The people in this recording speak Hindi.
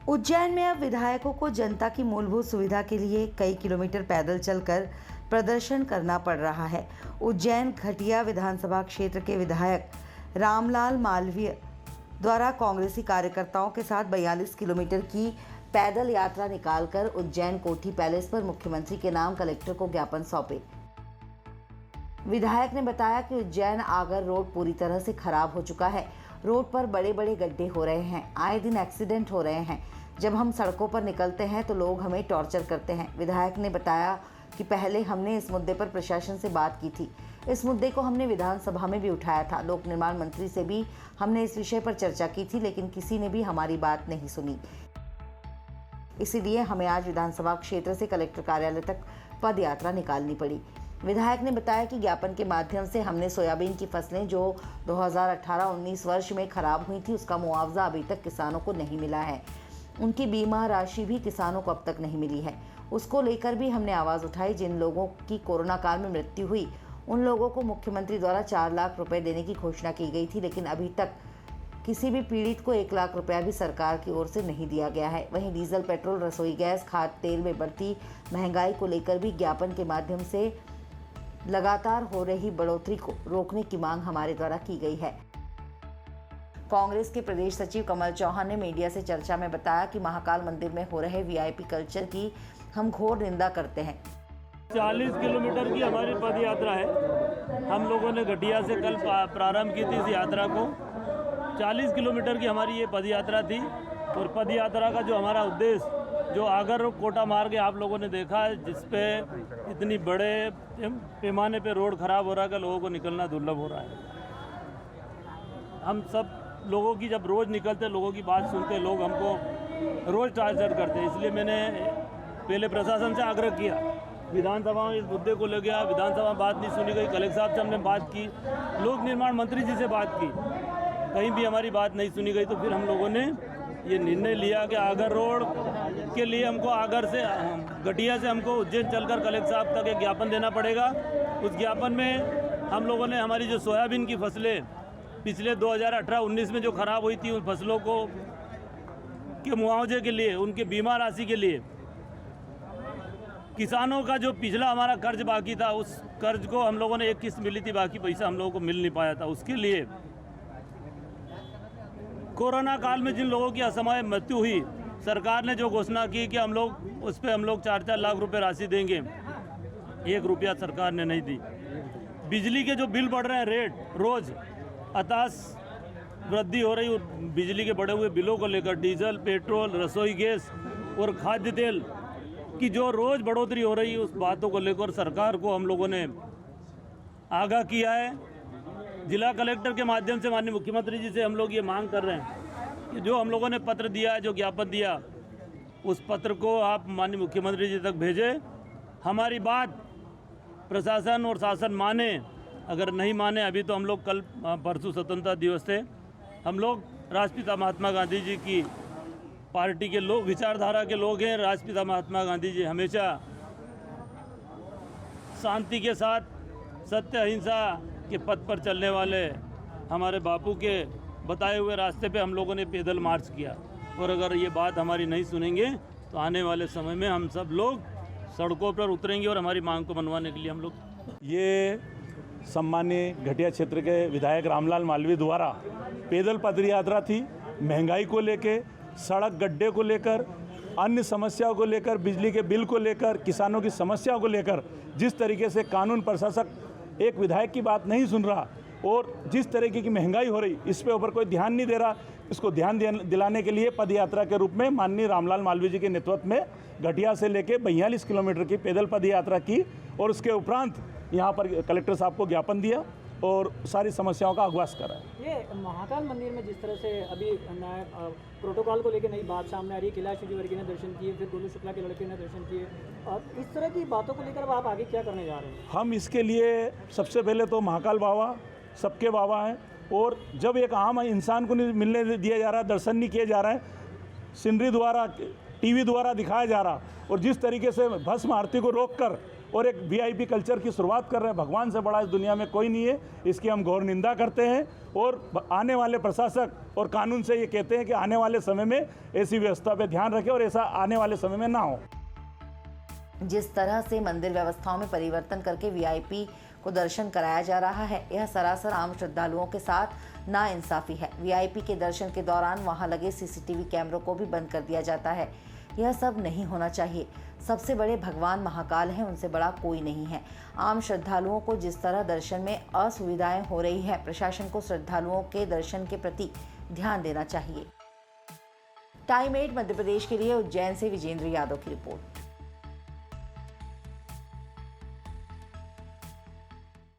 उज्जैन में अब विधायकों को जनता की मूलभूत सुविधा के लिए कई किलोमीटर पैदल चलकर प्रदर्शन करना पड़ रहा है। उज्जैन घटिया विधानसभा क्षेत्र के विधायक रामलाल मालवीय द्वारा कांग्रेसी कार्यकर्ताओं के साथ 42 किलोमीटर की पैदल यात्रा निकालकर उज्जैन कोठी पैलेस पर मुख्यमंत्री के नाम कलेक्टर को ज्ञापन सौंपे। विधायक ने बताया कि उज्जैन आगर रोड पूरी तरह से खराब हो चुका है। रोड पर बड़े बड़े गड्ढे हो रहे हैं, आए दिन एक्सीडेंट हो रहे हैं। जब हम सड़कों पर निकलते हैं तो लोग हमें टॉर्चर करते हैं। विधायक ने बताया कि पहले हमने इस मुद्दे पर प्रशासन से बात की थी। इस मुद्दे को हमने विधानसभा में भी उठाया था। लोक निर्माण मंत्री से भी हमने इस विषय पर चर्चा की थी, लेकिन किसी ने भी हमारी बात नहीं सुनी। इसीलिए हमें आज विधानसभा क्षेत्र से कलेक्टर कार्यालय तक पद यात्रा निकालनी पड़ी। विधायक ने बताया कि ज्ञापन के माध्यम से हमने सोयाबीन की फसलें जो 2018-19 वर्ष में खराब हुई थी, उसका मुआवजा अभी तक किसानों को नहीं मिला है। उनकी बीमा राशि भी किसानों को अब तक नहीं मिली है। उसको लेकर भी हमने आवाज़ उठाई। जिन लोगों की कोरोना काल में मृत्यु हुई, उन लोगों को मुख्यमंत्री द्वारा 4 लाख रुपए देने की घोषणा की गई थी, लेकिन अभी तक किसी भी पीड़ित को 1 लाख रुपया भी सरकार की ओर से नहीं दिया गया है। वहीं डीजल, पेट्रोल, रसोई गैस, खाद्य तेल में बढ़ती महंगाई को लेकर भी ज्ञापन के माध्यम से लगातार हो रही बढ़ोतरी को रोकने की मांग हमारे द्वारा की गई है। कांग्रेस के प्रदेश सचिव कमल चौहान ने मीडिया से चर्चा में बताया कि महाकाल मंदिर में हो रहे वीआईपी कल्चर की हम घोर निंदा करते हैं। 40 किलोमीटर की हमारी पद यात्रा है। हम लोगों ने घटिया से कल प्रारंभ की थी इस यात्रा को। 40 किलोमीटर की हमारी ये पद यात्रा थी और पद यात्रा का जो हमारा उद्देश्य, जो आगर कोटा मार्ग आप लोगों ने देखा है, जिसपे इतनी बड़े पैमाने पे रोड खराब हो रहा है कि लोगों को निकलना दुर्लभ हो रहा है। हम सब लोगों की जब रोज़ निकलते, लोगों की बात सुनते, लोग हमको रोज़ टार्चर करते। इसलिए मैंने पहले प्रशासन से आग्रह किया, विधानसभा में इस मुद्दे को ले गया, विधानसभा में बात नहीं सुनी गई। कलेक्टर साहब से हमने बात की, लोक निर्माण मंत्री जी से बात की, कहीं भी हमारी बात नहीं सुनी गई। तो फिर हम लोगों ने ये निर्णय लिया कि आगर रोड के लिए हमको आगर से घटिया से हमको उज्जैन चलकर कलेक्टर साहब तक एक ज्ञापन देना पड़ेगा। उस ज्ञापन में हम लोगों ने हमारी जो सोयाबीन की फसलें पिछले 2018-19 में जो खराब हुई थी, उन फसलों को के मुआवजे के लिए, उनके बीमा राशि के लिए, किसानों का जो पिछला हमारा कर्ज बाकी था, उस कर्ज को हम लोगों ने एक किस्त मिली थी, बाकी पैसा हम लोगों को मिल नहीं पाया था। उसके लिए कोरोना काल में जिन लोगों की असमय मृत्यु हुई, सरकार ने जो घोषणा की कि हम लोग उस पर 4-4 लाख रुपए राशि देंगे, 1 रुपया सरकार ने नहीं दी। बिजली के जो बिल बढ़ रहे हैं, रेट रोज़ अताश वृद्धि हो रही, बिजली के बढ़े हुए बिलों को लेकर डीजल, पेट्रोल, रसोई गैस और खाद्य तेल की जो रोज़ बढ़ोतरी हो रही है, उस बातों को लेकर सरकार को हम लोगों ने आगाह किया है। जिला कलेक्टर के माध्यम से माननीय मुख्यमंत्री जी से हम लोग ये मांग कर रहे हैं कि जो हम लोगों ने पत्र दिया है, जो ज्ञापन दिया, उस पत्र को आप माननीय मुख्यमंत्री जी तक भेजें। हमारी बात प्रशासन और शासन माने। अगर नहीं माने, अभी तो हम लोग कल परसों स्वतंत्रता दिवस थे, हम लोग राष्ट्रपिता महात्मा गांधी जी की पार्टी के लोग, विचारधारा के लोग हैं। राष्ट्रपिता महात्मा गांधी जी हमेशा शांति के साथ, सत्य अहिंसा के पथ पर चलने वाले हमारे बापू के बताए हुए रास्ते पे हम लोगों ने पैदल मार्च किया। और अगर ये बात हमारी नहीं सुनेंगे तो आने वाले समय में हम सब लोग सड़कों पर उतरेंगे और हमारी मांग को मनवाने के लिए हम लोग। ये सम्मानीय घटिया क्षेत्र के विधायक रामलाल मालवीय द्वारा पैदल पद यात्रा थी। महंगाई को लेकर, सड़क गड्ढे को लेकर, अन्य समस्याओं को लेकर, बिजली के बिल को लेकर, किसानों की समस्याओं को लेकर, जिस तरीके से कानून प्रशासक एक विधायक की बात नहीं सुन रहा और जिस तरीके की महंगाई हो रही, इस पे ऊपर कोई ध्यान नहीं दे रहा, इसको ध्यान दिलाने के लिए पद यात्रा के रूप में माननीय रामलाल मालवीय जी के नेतृत्व में घटिया से लेकर 42 किलोमीटर की पैदल पद यात्रा की और उसके उपरांत यहाँ पर कलेक्टर साहब को ज्ञापन दिया और सारी समस्याओं का आश्वास करा। ये महाकाल मंदिर में जिस तरह से अभी प्रोटोकॉल को लेकर नई बात सामने आ रही है, कैलाश विजयवर्गीय ने दर्शन किए, फिर गोलू शुक्ला के लड़के ने दर्शन किए, और इस तरह की बातों को लेकर आप आगे क्या करने जा रहे हैं? हम इसके लिए सबसे पहले तो महाकाल बाबा सबके बाबा हैं, और जब एक आम इंसान को नहीं मिलने दिया जा रहा, दर्शन नहीं किए जा रहे हैं, सीनरी द्वारा, टीवी द्वारा दिखाया जा रहा, और जिस तरीके से भस्म आरती को रोककर और एक वीआईपी कल्चर की शुरुआत कर रहे हैं। भगवान से बड़ा इस दुनिया में कोई नहीं है, इसकी हम घोर निंदा करते हैं और आने वाले प्रशासक और कानून से ये कहते हैं कि आने वाले समय में ऐसी व्यवस्था पे ध्यान रखें और ऐसा आने वाले समय में ना हो। जिस तरह से मंदिर व्यवस्थाओं में परिवर्तन करके वीआईपी को दर्शन कराया जा रहा है, यह सरासर आम श्रद्धालुओं के साथ नाइंसाफी है। वीआईपी के दर्शन के दौरान वहां लगे सीसीटीवी कैमरों को भी बंद कर दिया जाता है। यह सब नहीं होना चाहिए। सबसे बड़े भगवान महाकाल हैं, उनसे बड़ा कोई नहीं है। आम श्रद्धालुओं को जिस तरह दर्शन में असुविधाएं हो रही है, प्रशासन को श्रद्धालुओं के दर्शन के प्रति ध्यान देना चाहिए। टाइम 8 मध्य प्रदेश के लिए उज्जैन से विजेंद्र यादव की रिपोर्ट।